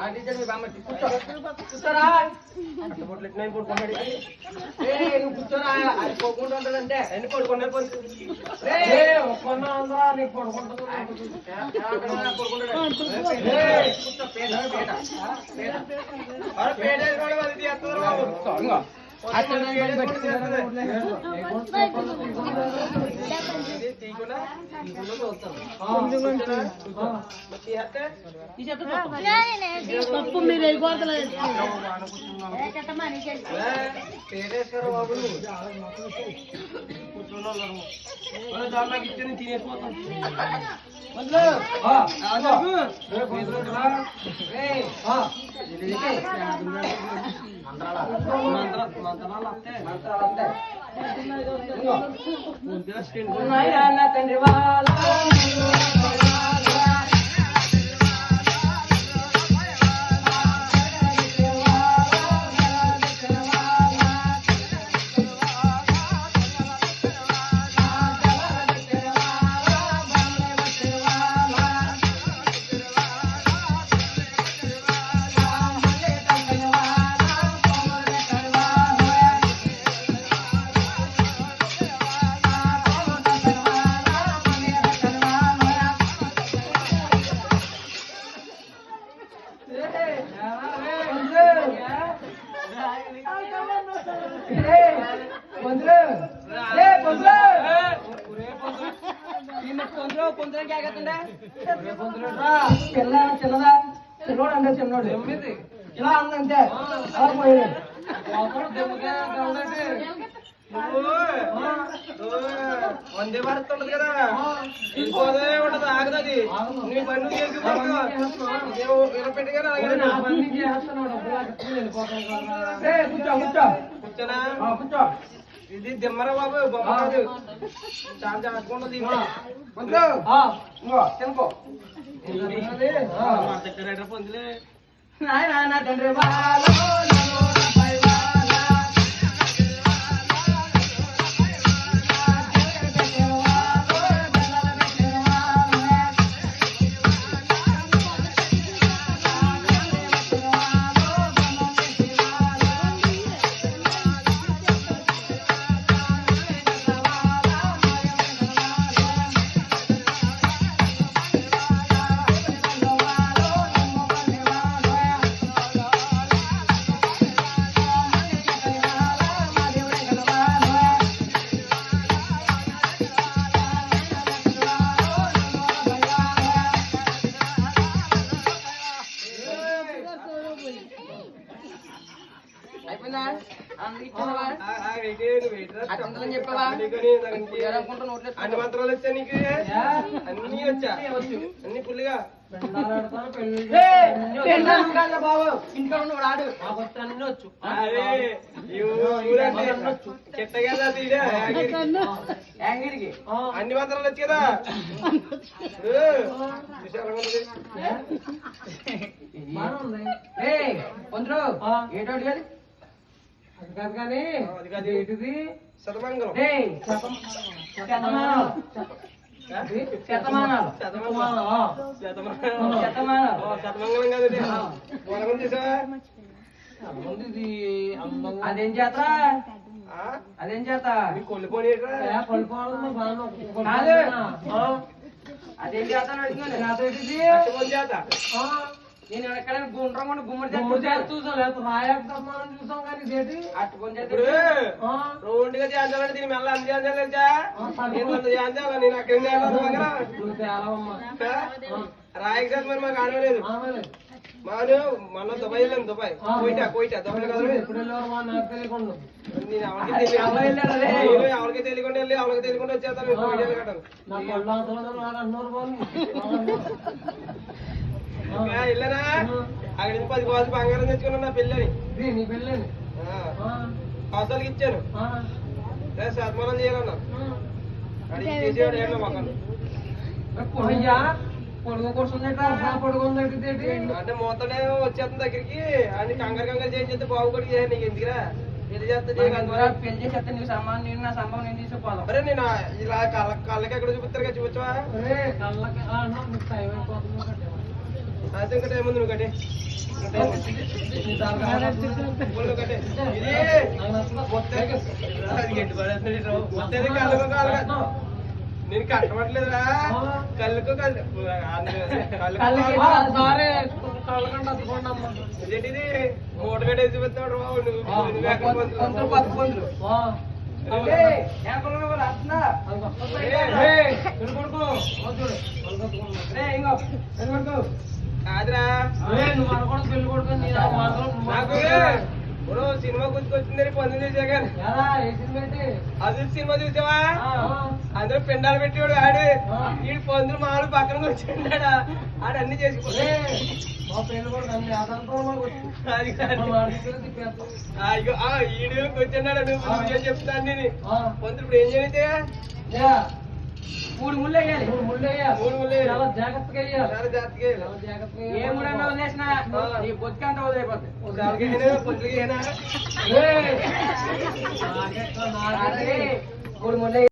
teacher మీ బామ్మ కూర్చోరా పడుకున్నాడు నువ్వు కూర్చోరా అది పడుకుంటూ ఉంటుందంటే ఎన్ని పడుకున్నాడు నీకు పడుకుంటుంది పప్పు మీరు అయిపోతలేదు పేరేశ్వర బాబు నాకు ఇచ్చి తినేసిపోతాం తండ్రి వాళ్ళ చిన్నదా చిన్నోడు అంటే చిన్నోడు ఇలా అందంటే అలా పోయాడు వందే భారత్ ఉండదు కదా ఇంకోదే ఉండదు ఆగదది నీ బండి కూర్చోనా కూర్చో ఇది దిమ్మరా బాబు బొమ్మ కాదు చాలా జాగ్రత్తగా తినుకో పొందిలే నాయన తండ్రి అన్ని మంత్రాలు వచ్చా నీకు అన్ని వచ్చా అన్ని ఫుల్గా బాబు ఇంట్లో ఆడు అన్ని వచ్చు చెట్టగా అన్ని మంత్రాలు వచ్చి కదా కొందరు ఏటో అది కాదు కానీ ఏంటిది శతమంగళం శతమానాలు అదేం చేత అదేం చేత కొల్లిపోయి అదేం చేత చేత నేను ఎక్కడ గుండ్రంగా గుమ్మడి చూసాం రాయకమ్మని చూసాం కానీ ఇదేంటి అట్టుకొని రోడ్డుగా చేయాలంటే దీని మెల్ల అంది చేయాలి నేను అక్కడ రాయక మరి మాకు ఆడలేదు మాను మన దుబాయ్ వెళ్ళాను దుబాయ్ కోయిటా దుబాయ్ కదా ఎవరికి తెలియకుండా వెళ్ళి ఎవరికి తెలియకుండా వచ్చేస్తాను వెళ్ళనా అక్కడ 10 గాజులు బంగారం తెచ్చుకున్నా నా పెళ్ళని నీ పెళ్ళని అవసరాలకి ఇచ్చాను సత్మానం చేయాలన్నా అడిగి చేసేవాడు ఏమన్నా మొక్కలు పొడుగు కూర్చుంది అంటే మొత్తనే వచ్చేస్తుంది దగ్గరికి అని కంగారు చేయించేస్తే బాబు కూడా చేయాలి నీకు ఎందుకురా పెళ్లి చేస్తే పెళ్లి చేసేస్తే నీకు సంబంధం నేను నా సంబంధం నేను తీసుకుపోదాం అరే నేను ఇలా కళ్ళకి ఎక్కడ చూపిస్తారు కదా చూపించవా కళ్ళకి అదే ఇంకా టైం ఉంది నువ్వు కట్టే నేను కట్టబట్టలేదురా కళ్ళకు ఏంటిది మూట కట్టేసి పెడతాడు కాదురా నాకు సినిమా గుర్తుకొచ్చిందని పొందింది జగన్ అది సినిమా చూసావా అందరూ పిండాలు పెట్టేవాడు ఆడు ఈ పొందులు మాలు పక్కన కూర్చుంటాడా ఆడు అన్ని చేసుకో ఈడు కూర్చున్నాడు నువ్వు చెప్తాను నేను పొందులు ఇప్పుడు ఏం చేయతే మూడు ముళ్ళు వేయాలి చాలా జాగ్రత్తగా ఏ మూడన్నా వదిలేసిన నీ పొద్దుకంట వదిలేపోతుంది మూడు ముళ్ళు